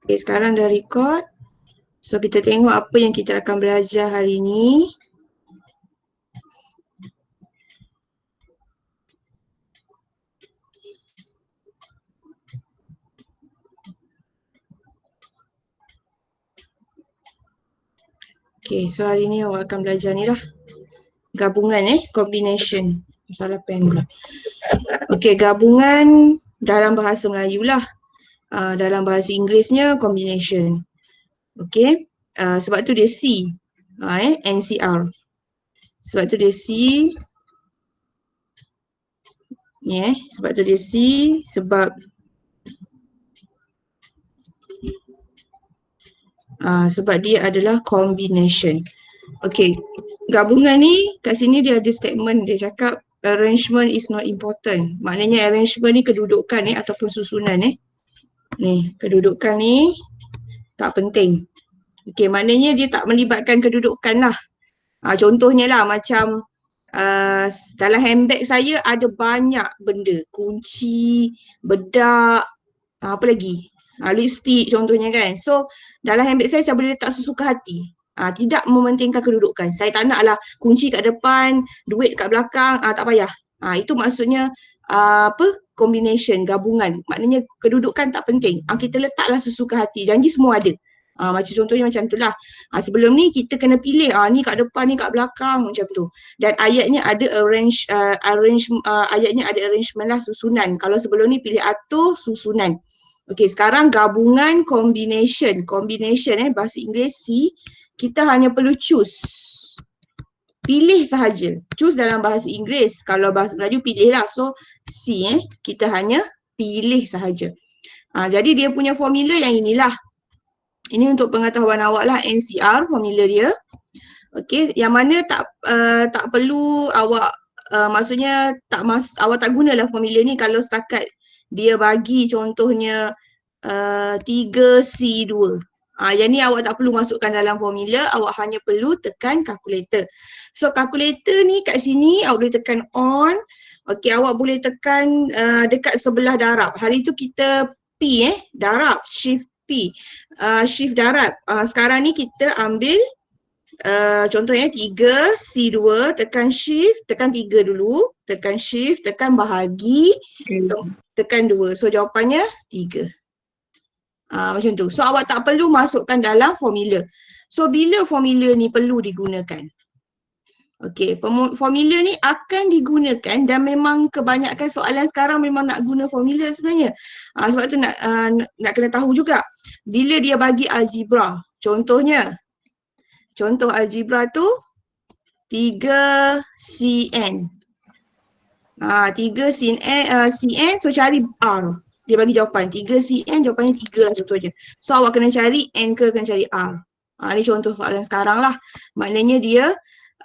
Okay, sekarang dah record. So kita tengok apa yang kita akan belajar hari ni. Okay, so hari ni awak akan belajar ni lah. Gabungan combination. Salah pen pula. Okay, gabungan dalam bahasa Melayu lah. Dalam bahasa Inggerisnya combination. Okay, sebab tu dia C. NCR. Sebab tu dia C. Sebab tu dia C. Sebab dia adalah combination. Okay, gabungan ni kat sini dia ada statement, dia cakap arrangement is not important. Maknanya arrangement ni kedudukan ataupun susunan Ni, kedudukan ni tak penting. Okay, maknanya dia tak melibatkan kedudukan lah. Contohnya lah macam dalam handbag saya ada banyak benda. Kunci, bedak, apa lagi? Lipstick contohnya kan. So dalam handbag saya boleh letak sesuka hati. Tidak mementingkan kedudukan. Saya tak nak lah kunci kat depan, duit kat belakang, tak payah. Itu maksudnya combination, gabungan. Maknanya kedudukan tak penting. Kita letaklah sesuka hati. Janji semua ada. Macam contohnya macam tu lah. Sebelum ni kita kena pilih ni kat depan, ni kat belakang macam tu. Dan ayatnya ada ayatnya ada arrangement lah, susunan. Kalau sebelum ni pilih atur, susunan. Okey, sekarang gabungan combination. Combination bahasa Inggeris C, kita hanya perlu choose. Pilih sahaja. Choose dalam bahasa Inggeris. Kalau bahasa Melayu pilihlah. So C kita hanya pilih sahaja. Jadi dia punya formula yang inilah. Ini untuk pengetahuan awak lah, NCR formula dia. Okey, yang mana tak perlu awak maksudnya awak tak gunalah formula ni kalau setakat dia bagi contohnya 3C2. Yang ni awak tak perlu masukkan dalam formula, awak hanya perlu tekan calculator. So calculator ni kat sini awak boleh tekan on. Okey, awak boleh tekan dekat sebelah darab. Hari tu kita P darab, shift P. Shift darab. Sekarang ni kita ambil contohnya 3C2, tekan shift, tekan 3 dulu, tekan shift, tekan bahagi, tekan 2. So jawapannya 3. Macam tu. So awak tak perlu masukkan dalam formula. So bila formula ni perlu digunakan? Okey, formula ni akan digunakan dan memang kebanyakan soalan sekarang memang nak guna formula sebenarnya. Sebab tu nak kena tahu juga. Bila dia bagi algebra, contohnya, contoh algebra tu 3Cn. 3Cn, so cari R. Dia bagi jawapan 3Cn, jawapannya 3 lah contohnya. So awak kena cari N ke kena cari R. Ni contoh soalan sekarang lah. Maknanya dia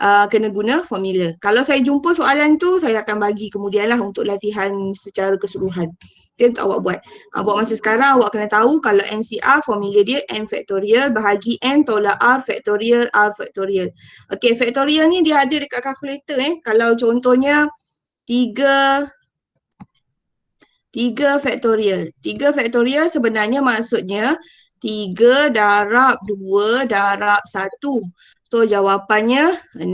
kena guna formula. Kalau saya jumpa soalan tu, saya akan bagi kemudian lah untuk latihan secara keseluruhan. Itu untuk awak buat. Buat masa sekarang, awak kena tahu kalau NCR, formula dia N factorial bahagi N tolak R factorial, R factorial. Okay, factorial ni dia ada dekat kalkulator Kalau contohnya 3 factorial. 3 factorial sebenarnya maksudnya 3 darab 2 darab 1. So jawapannya 6.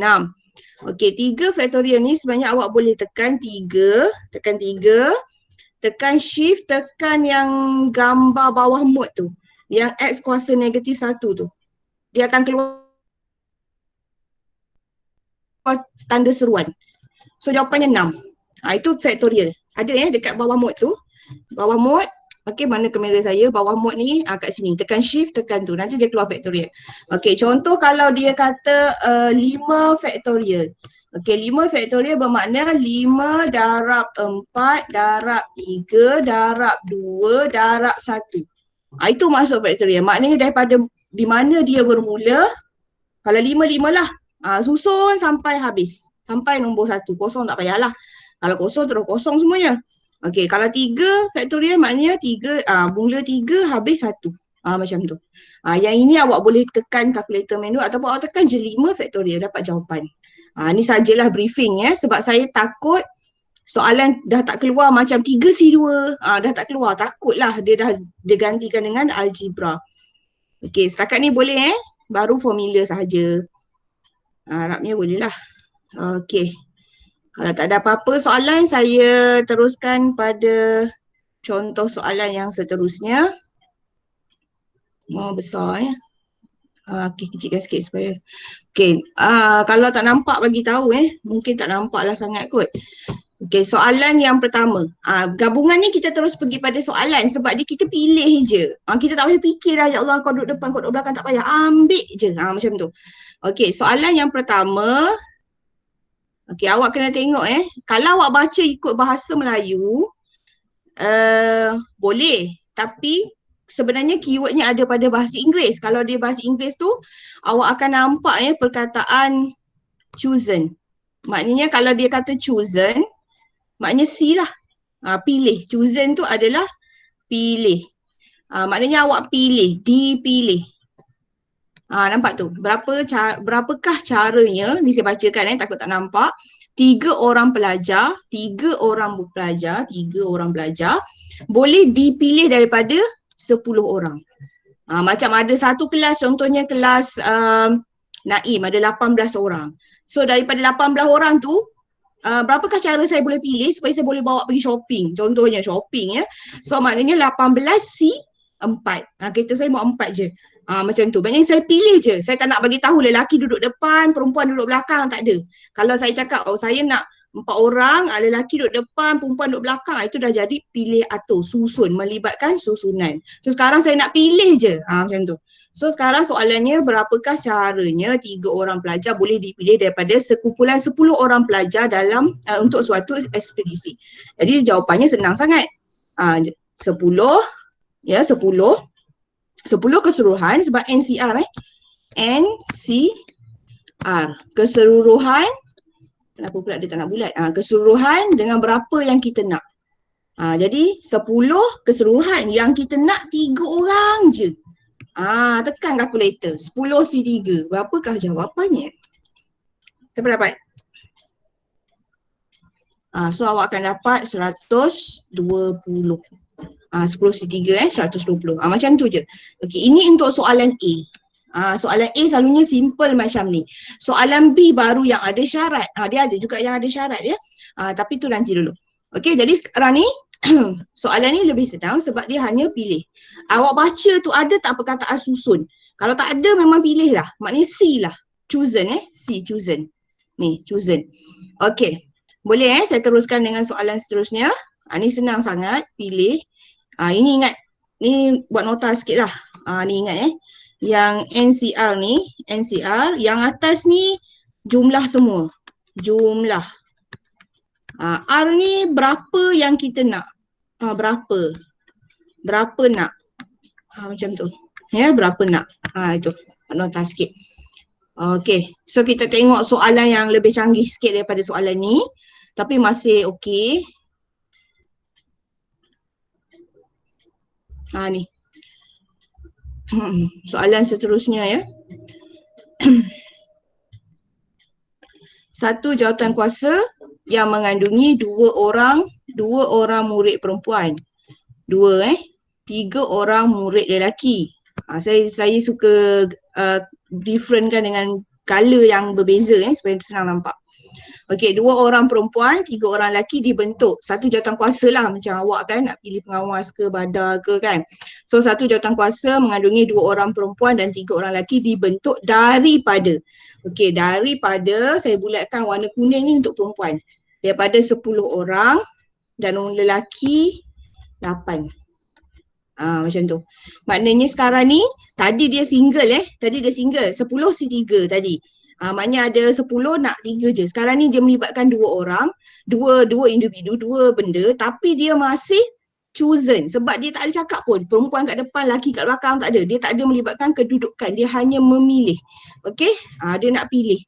Okey, 3 factorial ni sebenarnya awak boleh tekan 3, tekan shift, tekan yang gambar bawah mod tu. Yang X kuasa negatif 1 tu. Dia akan keluar tanda seruan. So jawapannya 6. Itu factorial. Ada dekat bawah mod tu. Bawah mod. Okey, mana kamera saya? Bawah mod ni kat sini. Tekan shift, tekan tu. Nanti dia keluar factorial. Okey, contoh kalau dia kata 5 factorial. Okey, 5 factorial bermakna 5 darab 4 darab 3 darab 2 darab 1. Itu masuk factorial. Maknanya daripada di mana dia bermula, kalau 5 lah. Susun sampai habis. Sampai nombor 1. Kosong tak payahlah. Kalau kosong terus kosong semuanya. Okey, kalau 3 factorial maknanya 3, mula 3 habis 1. Macam tu. Yang ini awak boleh tekan kalkulator manual ataupun awak tekan je 5 factorial dapat jawapan. Ni sajalah briefing sebab saya takut soalan dah tak keluar macam 3C2, dah tak keluar, takutlah dia gantikan dengan algebra. Okey, setakat ni boleh baru formula sahaja. Harapnya boleh lah. Okey. Kalau tak ada apa-apa soalan, saya teruskan pada contoh soalan yang seterusnya. Besar Okey, kecilkan sikit supaya. Okey, kalau tak nampak bagi tahu mungkin tak nampaklah sangat kot. Okey, soalan yang pertama. Gabungan ni kita terus pergi pada soalan sebab kita pilih je. Kita tak payah fikir lah, ya Allah kau duduk depan, kau duduk belakang, tak payah. Ambil je. Macam tu. Okey, soalan yang pertama. Okey, awak kena tengok kalau awak baca ikut bahasa Melayu, boleh. Tapi sebenarnya keywordnya ada pada bahasa Inggeris. Kalau dia bahasa Inggeris tu, awak akan nampak perkataan chosen. Maknanya kalau dia kata chosen, maknanya C lah. Pilih. Chosen tu adalah pilih. Maknanya awak pilih, dipilih. Nampak tu? Berapakah caranya? Ni saya bacakan takut tak nampak. 3 orang pelajar boleh dipilih daripada 10 orang. Macam ada satu kelas, contohnya kelas Naim, ada 18 orang. So daripada 18 orang tu, berapakah cara saya boleh pilih supaya saya boleh bawa pergi shopping? Contohnya shopping So maknanya 18C 4. Kereta saya mau 4 je. Macam tu. Maknanya saya pilih je. Saya tak nak bagi tahu lelaki duduk depan, perempuan duduk belakang, tak ada. Kalau saya cakap, saya nak 4 orang, lelaki duduk depan, perempuan duduk belakang, itu dah jadi pilih atur, susun, melibatkan susunan. So sekarang saya nak pilih je. Macam tu. So sekarang soalannya, berapakah caranya 3 orang pelajar boleh dipilih daripada sekumpulan 10 orang pelajar dalam untuk suatu ekspedisi. Jadi jawapannya senang sangat. 10 keseluruhan sebab NCR NCR keseluruhan, kenapa pula dia tak nak bulat? Keseluruhan dengan berapa yang kita nak. Jadi 10 keseluruhan, yang kita nak 3 orang je. Tekan kalkulator. 10C3. Berapakah jawapannya? Siapa dapat? So awak akan dapat 120. 10C3 120. Macam tu je. Okey, ini untuk soalan A. Soalan A selalunya simple macam ni. Soalan B baru yang ada syarat. Dia ada juga yang ada syarat tapi tu nanti dulu. Okey, jadi sekarang ni soalan ni lebih senang sebab dia hanya pilih. Awak baca tu ada tak perkataan susun? Kalau tak ada memang pilih lah. Maknanya C lah. Chosen C, chosen. Ni, chosen. Okey. Boleh saya teruskan dengan soalan seterusnya. Ni senang sangat. Pilih. Ini ingat. Ni buat nota sikit lah. Ni ingat Yang NCR ni, NCR. Yang atas ni jumlah semua. Jumlah. R ni berapa yang kita nak. Berapa. Berapa nak. Macam tu. Berapa nak. Itu. Nota sikit. Okay. So kita tengok soalan yang lebih canggih sikit daripada soalan ni. Tapi masih okey. Ni. Soalan seterusnya Satu jawatankuasa yang mengandungi dua orang murid perempuan. 3 orang murid lelaki. Saya suka differentkan dengan color yang berbeza supaya senang nampak. Okey, 2 orang perempuan, 3 orang lelaki dibentuk. Satu jawatankuasa lah, macam awak kan nak pilih pengawas ke badar ke kan. So satu jawatankuasa mengandungi 2 orang perempuan dan 3 orang lelaki dibentuk daripada. Okey, daripada saya bulatkan warna kuning ni untuk perempuan. Daripada 10 orang dan orang lelaki 8. Macam tu. Maknanya sekarang ni tadi dia single tadi dia single 10C3 tadi. Maknanya ada 10 nak 3 je. Sekarang ni dia melibatkan 2 orang, dua individu, 2 benda tapi dia masih chosen sebab dia tak ada cakap pun perempuan kat depan, lelaki kat belakang, tak ada. Dia tak ada melibatkan kedudukan, dia hanya memilih. Okey? Dia nak pilih.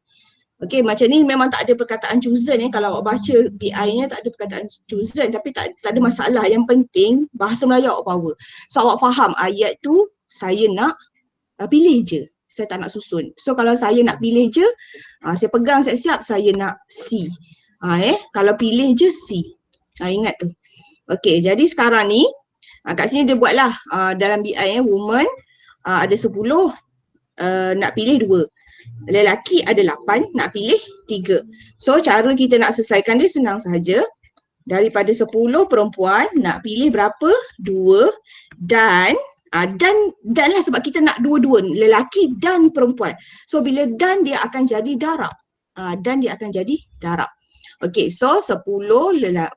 Okey, macam ni memang tak ada perkataan chosen kalau awak baca BI-nya tak ada perkataan chosen tapi tak ada masalah. Yang penting bahasa Melayu awak power. So awak faham ayat tu saya nak pilih je. Saya tak nak susun. So kalau saya nak pilih je, saya pegang siap-siap saya nak C. Kalau pilih je C. Ingat tu. Okey, jadi sekarang ni kat sini dia buatlah dalam BI woman ada 10, nak pilih 2. Lelaki ada 8, nak pilih 3. So cara kita nak selesaikan dia senang sahaja. Daripada 10 perempuan nak pilih berapa? 2 dan dan lah sebab kita nak dua-dua lelaki dan perempuan. So bila dan dia akan jadi darab. Dan dia akan jadi darab. Okey, so 10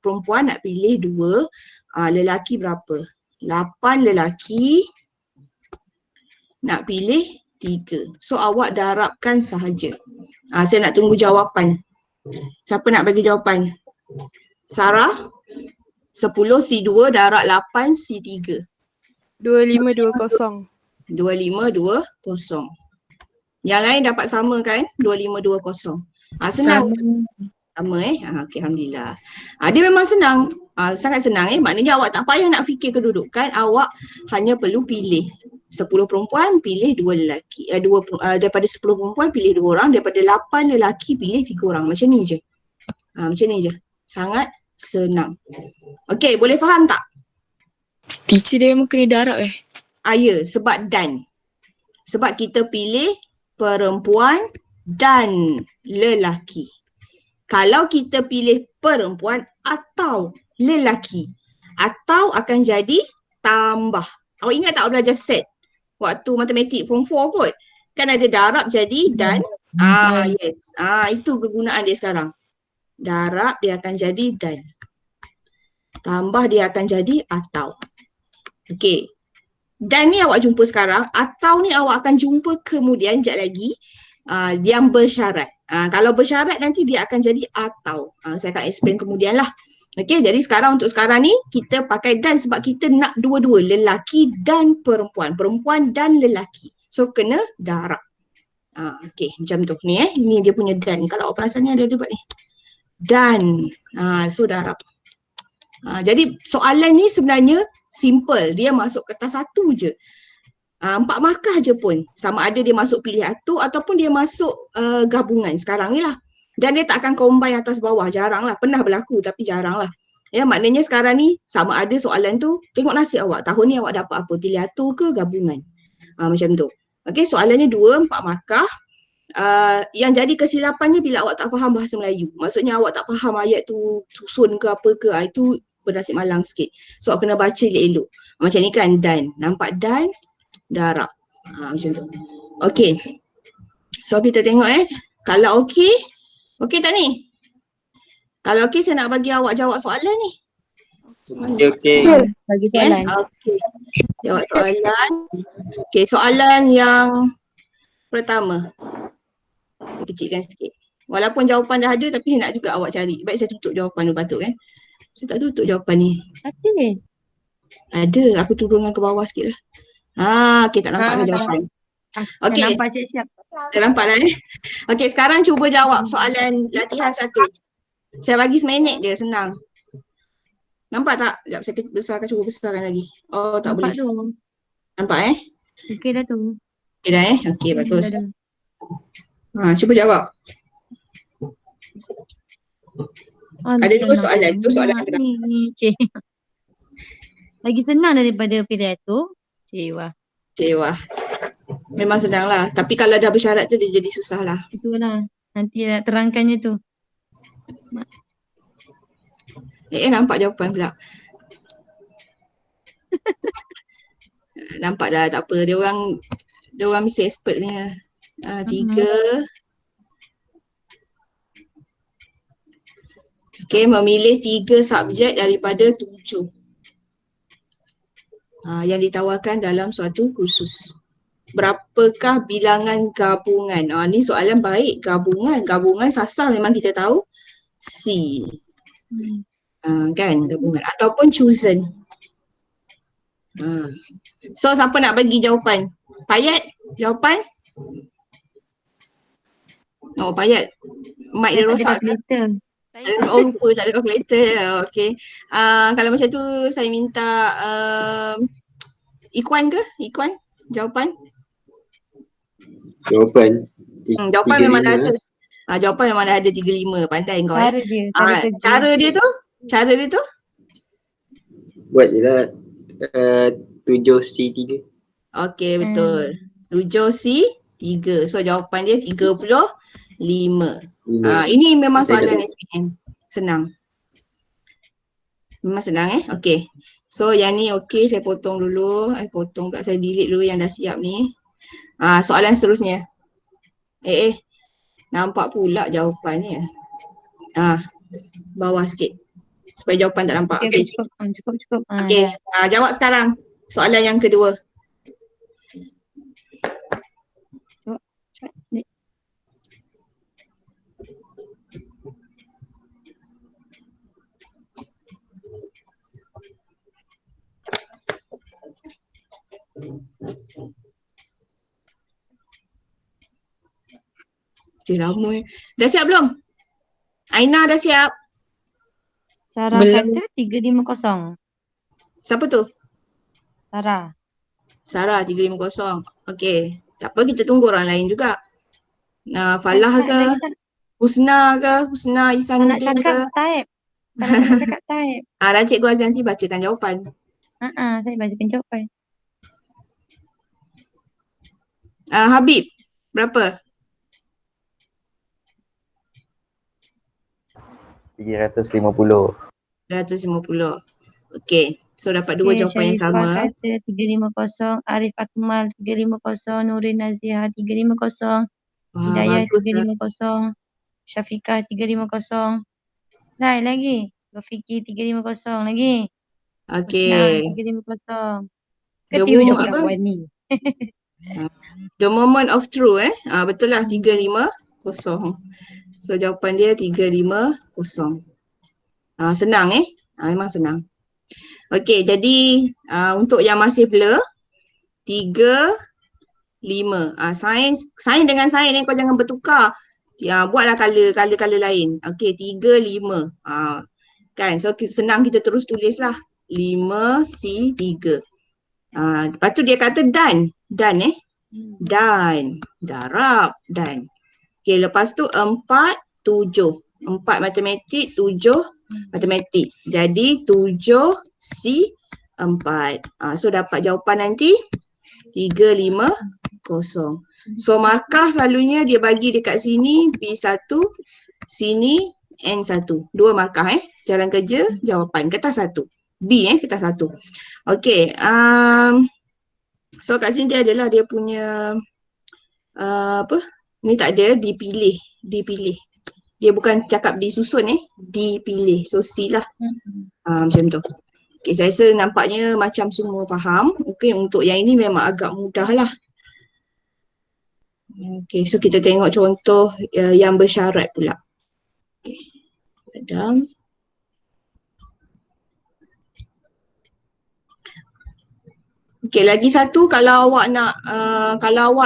perempuan nak pilih 2, lelaki berapa? 8 lelaki nak pilih 3. So awak darabkan sahaja. Saya nak tunggu jawapan. Siapa nak bagi jawapan? Sarah? 10 C2 darab 8 C3. 2520. 2520. Yang lain dapat sama kan? 2520. Senang. Sama okey, Alhamdulillah. Dia memang senang. Sangat senang Maknanya awak tak payah nak fikir kedudukan. Awak hanya perlu pilih 10 perempuan pilih 2 lelaki. Daripada 10 perempuan pilih 2 orang. Daripada 8 lelaki pilih 3 orang. Macam ni je. Macam ni je. Sangat senang. Okey, boleh faham tak? Teacher dia memang kena darab Ya, sebab dan. Sebab kita pilih perempuan dan lelaki. Kalau kita pilih perempuan atau lelaki, atau akan jadi tambah. Awak ingat tak awak belajar set? Waktu matematik form 4 kot. Kan ada darab jadi dan. Yes. Itu kegunaan dia sekarang. Darab dia akan jadi dan. Tambah dia akan jadi atau. Okey. Dan ni awak jumpa sekarang, atau ni awak akan jumpa kemudian sekejap lagi yang bersyarat. Kalau bersyarat nanti dia akan jadi atau. Saya akan explain kemudian lah. Okey, jadi untuk sekarang ni kita pakai dan sebab kita nak dua-dua, lelaki dan perempuan. Perempuan dan lelaki. So kena darab. Okey, macam tu. Ni ini dia punya dan ni. Kalau awak perasan ni ada buat ni. Dan. So darab. Jadi soalan ni sebenarnya simple. Dia masuk kertas satu je. 4 markah je pun. Sama ada dia masuk pilih satu ataupun dia masuk gabungan sekarang ni lah. Dan dia tak akan combine atas bawah. Jarang lah. Pernah berlaku tapi jarang lah. Ya, maknanya sekarang ni sama ada soalan tu, tengok nasib awak. Tahun ni awak dapat apa? Pilih satu ke gabungan? Macam tu. Okey, soalannya 2, 4 markah. Yang jadi kesilapannya bila awak tak faham bahasa Melayu. Maksudnya awak tak faham ayat tu susun ke apa ke. Itu bernasib malang sikit. So awak kena baca elok-elok. Macam ni kan dan. Nampak dan, darab. Macam tu. Okey. So kita tengok Kalau okey. Okey tak ni? Kalau okey saya nak bagi awak jawab soalan ni. Okey. Bagi soalan. Okey. Jawab soalan. Okey, soalan yang pertama. Saya kecilkan sikit. Walaupun jawapan dah ada tapi nak juga awak cari. Baik saya tutup jawapan tu patut kan. Saya tak tutup jawapan ni. Ada. Aku turunkan ke bawah sikit lah. Okey, tak nampak dah jawapan. Okey. Nampak siap-siap. Dah nampak dah Okey, sekarang cuba jawab soalan latihan 1. Saya bagi seminit je, senang. Nampak tak? Sekejap, saya besarkan, cuba besarkan lagi. Oh, tak Nampak boleh. Tu. Nampak Okey dah tu. Okey dah Okey, bagus. Cuba jawab. Ada 2 soalan. Itu soalan yang kedua. Cik. Lagi senang daripada pidato. Cewa. Memang senang lah. Tapi kalau dah bersyarat tu dia jadi susah lah. Itulah. Nanti nak terangkannya tu. Nampak jawapan pula. Nampak dah, tak apa. Dia orang mesti expert punya. 3. Okey, memilih 3 subjek daripada 7. Yang ditawarkan dalam suatu kursus. Berapakah bilangan gabungan? Ni soalan baik. Gabungan sasar memang kita tahu. C. Kan gabungan. Ataupun chosen. So siapa nak bagi jawapan? Payat jawapan? Payat. Mic dia rosak ke? Lupa tak ada calculator. Okay. Kalau macam tu saya minta Ikhwan ke? Ikhwan? Jawapan? Jawapan memang dah ada. Jawapan memang dah ada 35. Pandai kau Cara dia. Cara dia tu Cara dia tu? Buat je lah. 7C3. Okey, betul. 7C3. So jawapan dia 35. Ini memang soalan SPM. Senang. Memang senang Okey. So yang ni okey, saya potong dulu. Potong pula, saya delete dulu yang dah siap ni. Soalan seterusnya. Nampak pula jawapannya. Bawah sikit. Supaya jawapan tak nampak. Okey, Okey. cukup. Okey, jawab sekarang. Soalan yang kedua. Cepat. Dek. Lama Dah siap belum? Aina dah siap? Sarah Belum. kata 350. Siapa tu? Sarah. 350. Okey. Tak apa, kita tunggu orang lain juga. Falah Tak, ke? lagi tak. Husna ke? Husna Kalau nak Ihsanuddin ke? cakap type. Kalau nak cakap type. Dan Cikgu Azanti bacakan jawapan. Saya bacakan jawapan. Habib, berapa? 350. 350. Okey. So dapat dua jawapan yang sama. Syarifah kata 350, Arif Akmal 350, Nurin Naziha 350, Hidayah Bagus lah. 350, Syafiqah 350. Lagi. Rafiki 350 lagi. Okey. Husna 350. The Ketipu moment jawapan apa? kawan ni. The moment of truth betul lah 350. So jawapan dia 350. Senang memang senang. Okey, jadi untuk yang masih blur 3, 5. Sains dengan sains kau jangan bertukar. Buatlah color lain. Okey, 3, 5. Kan, so senang kita terus tulis lah. 5C3. Lepas tu dia kata dan. Dan darab dan. Okey, lepas tu 4, 7. 4 matematik, 7 matematik. Jadi 7C4. So dapat jawapan nanti 350. So markah selalunya dia bagi dekat sini B1, sini N1. 2 markah Jalan kerja jawapan. Kertas 1. B kertas 1. Okey. So kat sini dia adalah dia punya ni tak ada dipilih. Dia bukan cakap disusun dipilih. So C lah. Macam tu. Okay, saya rasa nampaknya macam semua faham. Okay, untuk yang ini memang agak mudah lah. Okay, so kita tengok contoh yang bersyarat pula. Okay, padam. Okay, lagi satu kalau awak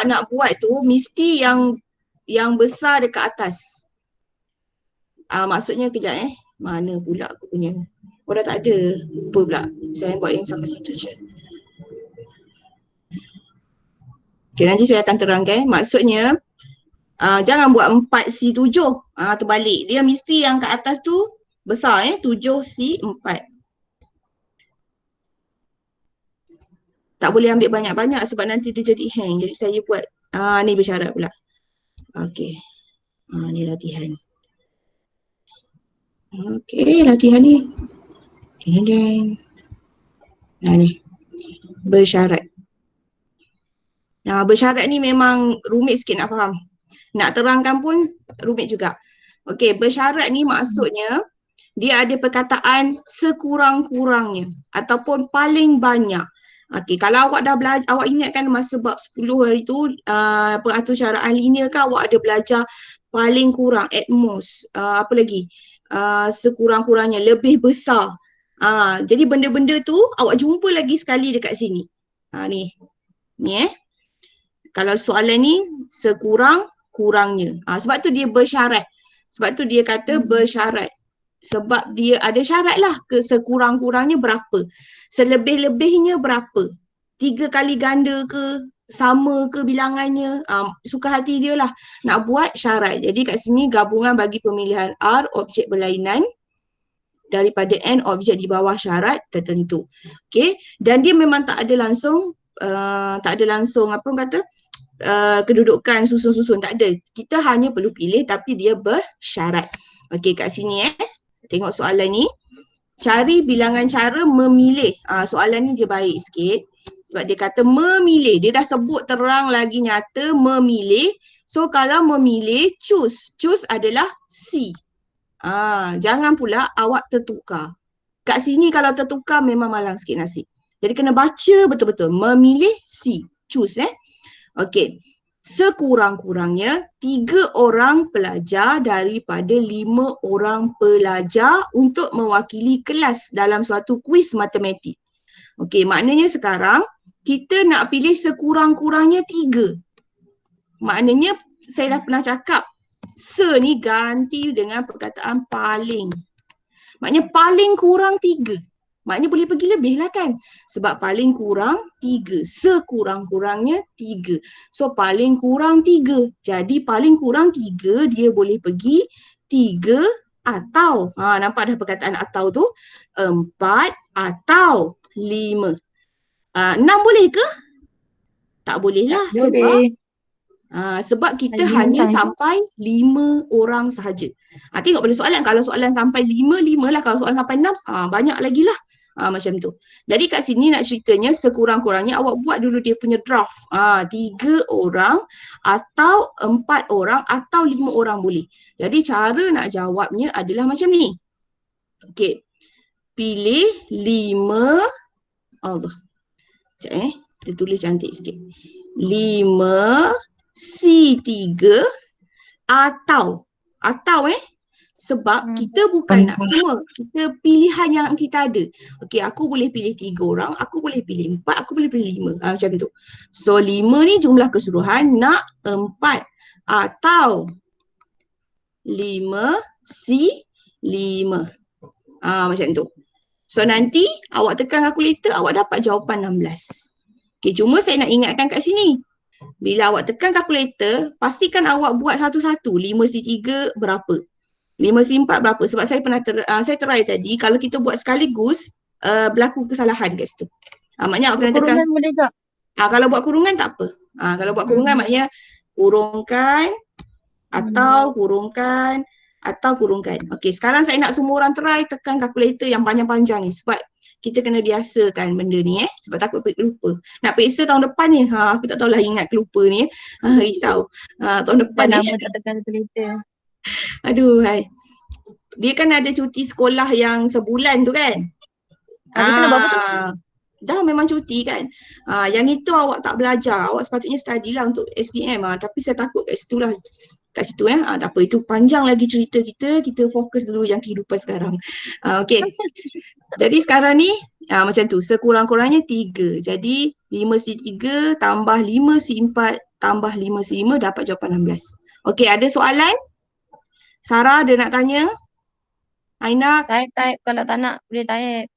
nak buat tu mesti yang besar dekat atas. Maksudnya kejap mana pula aku punya. Dah tak ada. Lupa pula. Saya buat yang sampai situ je. Okay, nanti saya akan terangkan. Maksudnya jangan buat 4C7. Terbalik. Dia mesti yang kat atas tu besar 7C4. Tak boleh ambil banyak-banyak sebab nanti dia jadi hang. Jadi saya buat ni bersyarat pula. Okay. Ni latihan. Okay, latihan ni. Ni. Bersyarat. Bersyarat ni memang rumit sikit nak faham. Nak terangkan pun rumit juga. Okay, bersyarat ni maksudnya dia ada perkataan sekurang-kurangnya ataupun paling banyak. Okay, kalau awak dah belajar, awak ingatkan masa bab 10 hari tu pengatursyaraan linear kan awak ada belajar paling kurang, at most, apa lagi? Sekurang-kurangnya, lebih besar. Jadi benda-benda tu awak jumpa lagi sekali dekat sini. Ni kalau soalan ni sekurang-kurangnya. Sebab tu dia bersyarat. Sebab tu dia kata bersyarat. Sebab dia ada syarat lah ke sekurang-kurangnya berapa. Selebih-lebihnya berapa. 3 kali ganda ke, sama ke bilangannya. Suka hati dia lah nak buat syarat. Jadi kat sini gabungan bagi pemilihan R, objek berlainan. daripada N objek di bawah syarat tertentu. Okey, dan dia memang tak ada langsung apa orang kata kedudukan susun-susun, tak ada. Kita hanya perlu pilih tapi dia bersyarat. Okey, kat sini tengok soalan ni. Cari bilangan cara memilih. Soalan ni dia baik sikit sebab dia kata memilih. Dia dah sebut terang lagi nyata memilih. So kalau memilih, choose. Choose adalah C. Jangan pula awak tertukar. Kat sini kalau tertukar memang malang sikit nasib. Jadi kena baca betul-betul. Memilih C. Choose Okey. Sekurang-kurangnya 3 orang pelajar daripada 5 orang pelajar untuk mewakili kelas dalam suatu kuis matematik. Okey, maknanya sekarang kita nak pilih sekurang-kurangnya 3. Maknanya saya dah pernah cakap ni ganti dengan perkataan paling. Maknanya paling kurang 3. Maknanya boleh pergi lebih lah kan. Sebab paling kurang 3. Sekurang-kurangnya 3. So paling kurang 3. Jadi paling kurang 3 dia boleh pergi 3 atau. Nampak dah perkataan atau tu. 4 atau 5. 6 boleh ke? Tak boleh lah. Sebab kita hanya sampai 5 orang sahaja. Tengok pada soalan. Kalau soalan sampai 5 lah. Kalau soalan sampai 6, banyak lagi lah. Macam tu. Jadi kat sini nak ceritanya sekurang-kurangnya awak buat dulu dia punya draft. 3 orang atau 4 orang atau 5 orang boleh. Jadi cara nak jawabnya adalah macam ni. Okey. Pilih 5. Allah. Sekejap kita tulis cantik sikit. 5 C3 atau sebab kita bukan nak semua, kita pilihan yang kita ada. Okey, aku boleh pilih 3 orang, aku boleh pilih 4, aku boleh pilih 5. Macam tu. So 5 ni jumlah keseluruhan, nak 4 atau 5 C5. Macam tu. So nanti awak tekan kalkulator, awak dapat jawapan 16. Okey, cuma saya nak ingatkan kat sini. Bila awak tekan kalkulator, pastikan awak buat satu-satu. 5C3 berapa? 5C4 berapa? Sebab saya pernah saya try tadi, kalau kita buat sekaligus, berlaku kesalahan kat situ. Maknanya awak kena tekan. Kurungan boleh tak? Kalau buat kurungan tak apa. Kalau buat kurungan maknanya kurungkan atau kurungkan atau kurungkan. Okey, sekarang saya nak semua orang try tekan kalkulator yang panjang-panjang ni sebab kita kena biasakan benda ni sebab takut lupa. Nak periksa tahun depan ni, aku tak tahulah ingat lupa ni. Risau. Tahun depan ni. Lama tak tekan kalkulator. Aduh, hai. Dia kan ada cuti sekolah yang sebulan tu kan? Dia kena buat apa tu? Dah memang cuti kan. Yang itu awak tak belajar. Awak sepatutnya study lah untuk SPM. Tapi saya takut kat situ lah. Kat situ tak apa. Itu panjang lagi cerita kita. Kita fokus dulu yang kehidupan sekarang. Okey. Jadi sekarang ni macam tu. Sekurang-kurangnya 3. Jadi 5C3 tambah 5C4 tambah 5C5 dapat jawapan 16. Okey, ada soalan? Sarah ada nak tanya? Aina? Type. Kalau tak nak boleh type.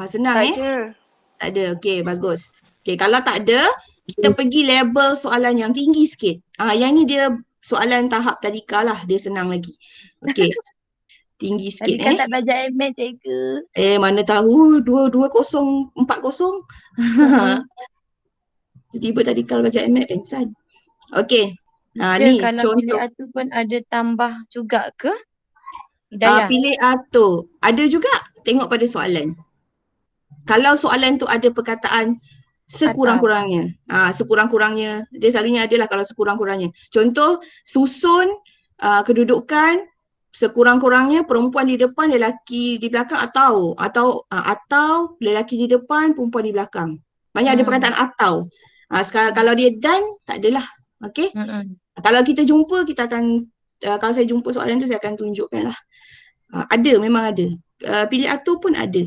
Senang Tak ada. Okey, bagus. Okey, kalau tak ada, kita pergi level soalan yang tinggi sikit. Yang ni dia soalan tahap tadika lah. Dia senang lagi. Okey. Tinggi sikit. Tadi kan tak belajar MAT cikgu. Mana tahu 22040. Tiba-tiba tadi kalau belajar MAT pensan. Okey. Ni Kalau contoh. pilih atu pun ada tambah juga ke? Hidayah. Pilih atu. Ada juga. Tengok pada soalan. Kalau soalan tu ada perkataan sekurang-kurangnya. Sekurang-kurangnya. Dia selalunya adalah kalau sekurang-kurangnya. Contoh, susun kedudukan sekurang-kurangnya perempuan di depan, lelaki di belakang atau lelaki di depan, perempuan di belakang. Banyak ada perkataan atau. Sekarang kalau dia dan, tak adalah. Okey? Kalau kita jumpa, kita akan, kalau saya jumpa soalan tu, saya akan tunjukkan lah. Ada, memang ada. Pilih atau pun ada.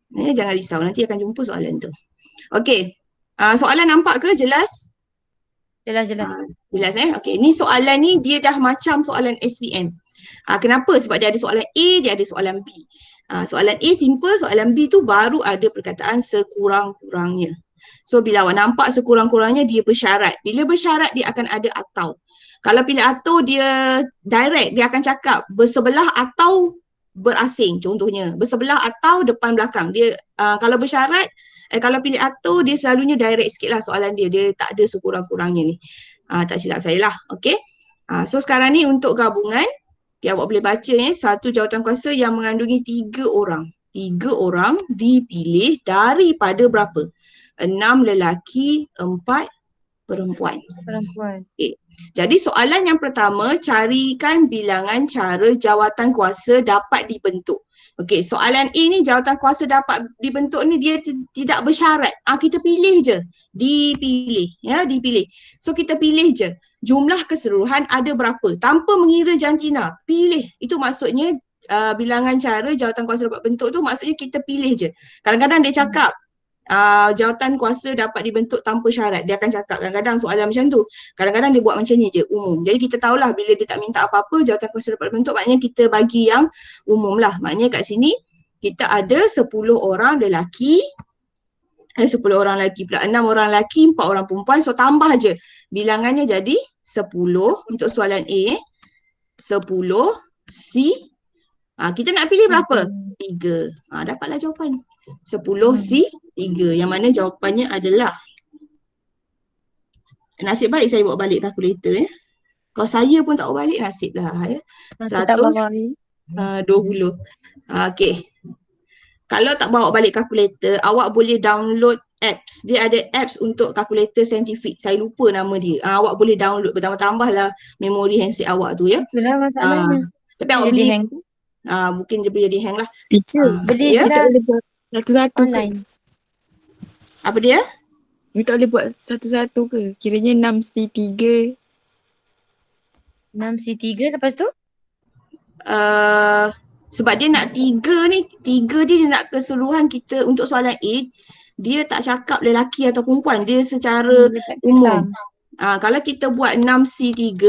Jangan risau, nanti akan jumpa soalan tu. Okey. Soalan nampak ke? Jelas? Jelas. Jelas Okey, ni soalan ni dia dah macam soalan SPM. Kenapa? Sebab dia ada soalan A, dia ada soalan B. Soalan A simple, soalan B tu baru ada perkataan sekurang-kurangnya. So bila awak nampak sekurang-kurangnya dia bersyarat. Bila bersyarat dia akan ada atau. Kalau pilih atau dia direct, dia akan cakap bersebelah atau berasing contohnya. Bersebelah atau depan belakang. Dia kalau bersyarat, kalau pilih atau dia selalunya direct sikit lah soalan dia. Dia tak ada sekurang-kurangnya ni. Tak silap saya lah. Okay. So sekarang ni untuk gabungan, awak boleh baca satu jawatankuasa yang mengandungi 3 orang. 3 orang dipilih daripada berapa? 6 lelaki, 4 perempuan. Okay. Jadi soalan yang pertama, carikan bilangan cara jawatankuasa dapat dibentuk. Okey, soalan A ni jawatankuasa dapat dibentuk ni dia tidak bersyarat. Kita pilih je. Dipilih, ya, dipilih. So kita pilih je. Jumlah keseluruhan ada berapa? Tanpa mengira jantina. Pilih. Itu maksudnya bilangan cara jawatankuasa dapat bentuk tu maksudnya kita pilih je. Kadang-kadang dia cakap jawatankuasa dapat dibentuk tanpa syarat. Dia akan cakap kadang-kadang soalan macam tu. Kadang-kadang dia buat macam ni je, umum. Jadi kita tahulah bila dia tak minta apa-apa, jawatankuasa dapat dibentuk, maknanya kita bagi yang umum lah. Maknanya kat sini kita ada 10 orang lelaki, 10 orang lelaki pula, 6 orang lelaki, 4 orang perempuan. So tambah je. Bilangannya jadi 10 untuk soalan A. 10 C. Kita nak pilih berapa? 3. Dapatlah jawapan. 10 C 3. Yang mana jawapannya adalah, nasib baik saya bawa balik kalkulator ya. Kalau saya pun tak bawa balik, nasib lah ya. 120. Okey. Kalau tak bawa balik kalkulator, awak boleh download apps. Dia ada apps untuk kalkulator saintifik. Saya lupa nama dia. Awak boleh download, bertambah-tambah lah memori handset awak tu ya. Itulah masalahnya. Tapi awak beli hang. Mungkin dia boleh jadi hang lah. Teacher, beli ya? dah satu-satu ke? online. Apa dia? You tak boleh buat satu-satu ke? Kiranya 6C3. 6C3 lepas tu? Sebab dia nak 3 ni, 3 dia nak keseluruhan kita untuk soalan A, dia tak cakap lelaki atau perempuan, dia secara umum. Kalau kita buat 6C3,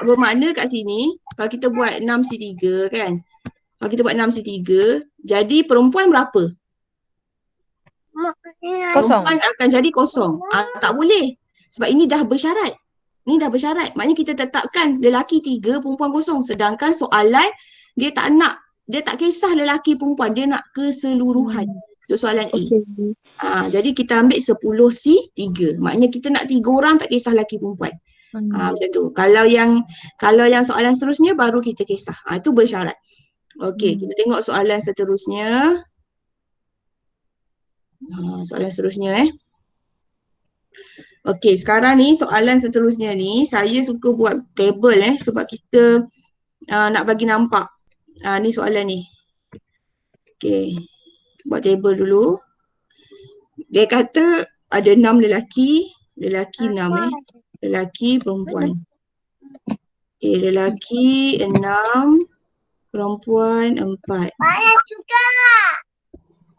bermakna kat sini, kalau kita buat 6C3 kan, kalau kita buat 6C3, jadi perempuan berapa? Kosong. Perempuan akan jadi kosong. Tak boleh. Sebab ini dah bersyarat. Ni dah bersyarat. Maknanya kita tetapkan lelaki 3, perempuan kosong. Sedangkan soalan dia tak kisah lelaki perempuan, dia nak keseluruhan. Itu soalan A. Jadi kita ambil 10C 3. Maknanya kita nak 3 orang, tak kisah lelaki perempuan. Macam tu. Kalau yang soalan seterusnya baru kita kisah. Itu bersyarat. Okey, kita tengok soalan seterusnya. Soalan seterusnya Okey, sekarang ni soalan seterusnya ni saya suka buat table sebab kita nak bagi nampak. Ni soalan ni. Okey. Buat table dulu. Dia kata ada 6 lelaki 6 lelaki perempuan. Okey, lelaki 6, perempuan 4. Banyak juga.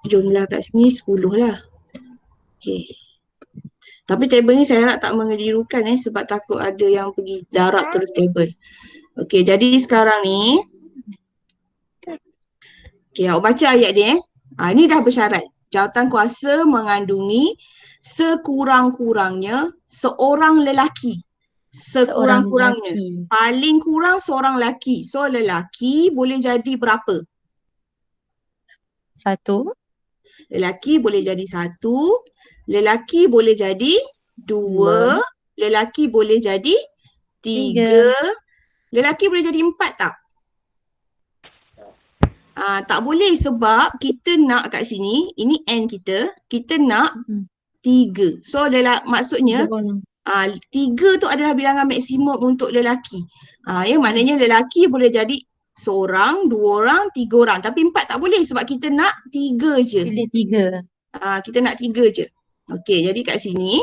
Jumlah kat sini 10 lah. Okey. Tapi table ni saya harap tak mengelirukan sebab takut ada yang pergi darab terus table. Okey, jadi sekarang ni okey, awak baca ayat dia ni dah bersyarat. Jawatankuasa mengandungi sekurang-kurangnya seorang lelaki. Sekurang-kurangnya. Paling kurang seorang lelaki. So lelaki boleh jadi berapa? 1. Lelaki boleh jadi 1, lelaki boleh jadi 2, lelaki boleh jadi 3, lelaki boleh jadi 4 tak? Tak boleh sebab kita nak kat sini, ini N kita nak 3. So maksudnya 3 tu adalah bilangan maksimum untuk lelaki. Maknanya lelaki boleh jadi seorang, 2 orang, 3 orang. Tapi 4 tak boleh sebab kita nak 3 je. Pilih 3. Kita nak 3 je. Okey, jadi kat sini,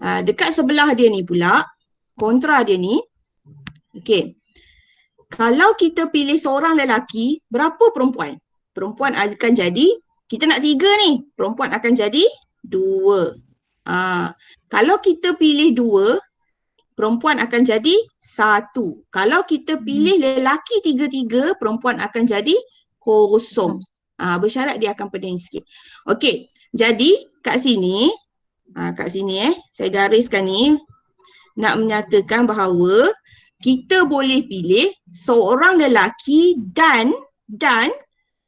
dekat sebelah dia ni pula, kontra dia ni, okey. Kalau kita pilih seorang lelaki, berapa perempuan? Perempuan akan jadi, kita nak 3 ni, perempuan akan jadi 2. Kalau kita pilih 2, perempuan akan jadi 1. Kalau kita pilih lelaki 3-3, perempuan akan jadi 0. Bersyarat dia akan pening sikit. Okey, jadi kat sini saya gariskan ni nak menyatakan bahawa kita boleh pilih seorang lelaki dan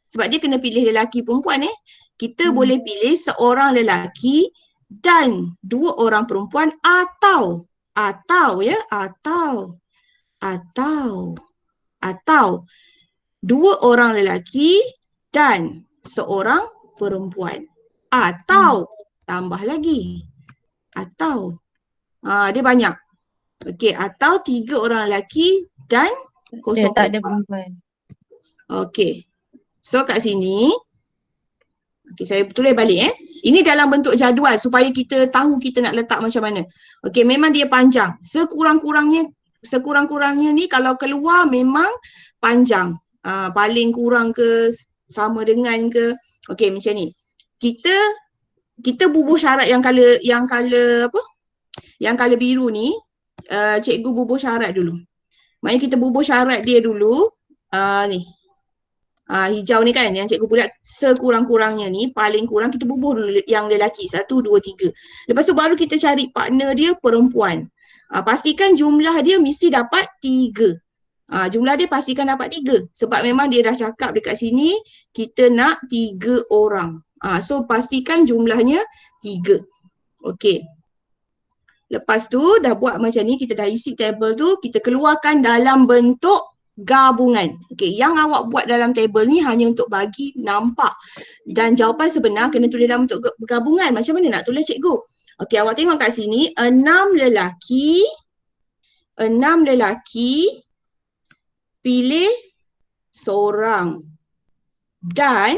sebab dia kena pilih lelaki perempuan kita boleh pilih seorang lelaki dan 2 orang perempuan atau dua orang lelaki dan seorang perempuan atau tambah lagi dia banyak. Okey, atau 3 orang lelaki dan Dia kosong tak ada perempuan. perempuan. Okey. So kat sini saya tulis balik Ini dalam bentuk jadual supaya kita tahu kita nak letak macam mana. Okey, memang dia panjang. Sekurang-kurangnya ni kalau keluar memang panjang. Paling kurang ke sama dengan ke. Okey, macam ni. Kita bubuh syarat yang color biru ni. Cikgu bubuh syarat dulu. Maknanya kita bubuh syarat dia dulu. Ni. Hijau ni kan yang cikgu bulat sekurang-kurangnya ni paling kurang kita bubuh dulu yang lelaki 1, 2, 3. Lepas tu baru kita cari partner dia perempuan. Pastikan jumlah dia mesti dapat 3. Jumlah dia pastikan dapat 3 sebab memang dia dah cakap dekat sini kita nak 3 orang. So pastikan jumlahnya 3. Okey. Lepas tu dah buat macam ni, kita dah isi table tu, kita keluarkan dalam bentuk gabungan. Okey, yang awak buat dalam table ni hanya untuk bagi nampak. Dan jawapan sebenar kena tulis dalam bentuk gabungan. Macam mana nak tulis cikgu? Okey, awak tengok kat sini 6 lelaki pilih seorang dan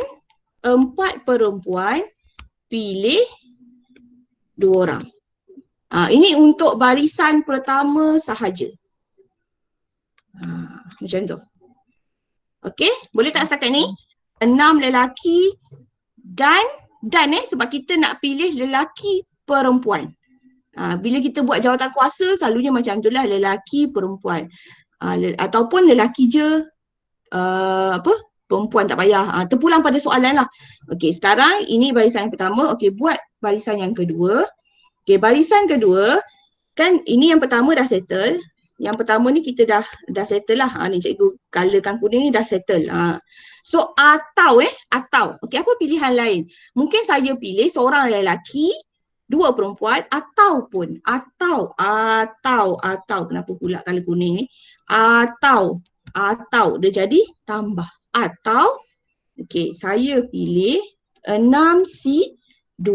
4 perempuan pilih 2 orang. Ini untuk barisan pertama sahaja. Macam tu. Okey, boleh tak setakat ni? 6 lelaki dan sebab kita nak pilih lelaki perempuan. Bila kita buat jawatan kuasa selalunya macam itulah, lelaki perempuan. Ataupun lelaki je perempuan tak payah. Terpulang pada soalan lah. Okey, sekarang ini barisan yang pertama. Okey, buat barisan yang kedua. Okey, barisan kedua kan ini yang pertama dah settle. Yang pertama ni kita dah settle lah. Ni cikgu colorkan kuning ni dah settle. So atau. Okey, apa pilihan lain? Mungkin saya pilih seorang lelaki, 2 perempuan ataupun kenapa pula color kuning ni? Atau dia jadi tambah. Atau okey, saya pilih 6C2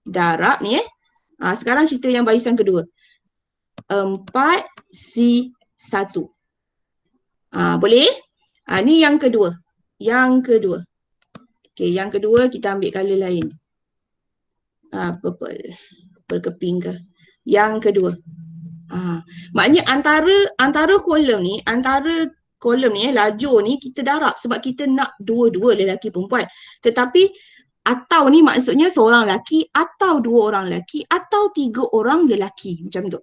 darab ni sekarang cerita yang barisan kedua. 4C1. Boleh? Ni yang kedua. Okey, yang kedua kita ambil color lain. Purple ke pink ke. Yang kedua. Maknanya antara kolom ni, lajur ni kita darab sebab kita nak 2 lelaki perempuan. Tetapi atau ni maksudnya seorang lelaki atau 2 orang lelaki atau 3 orang lelaki macam tu.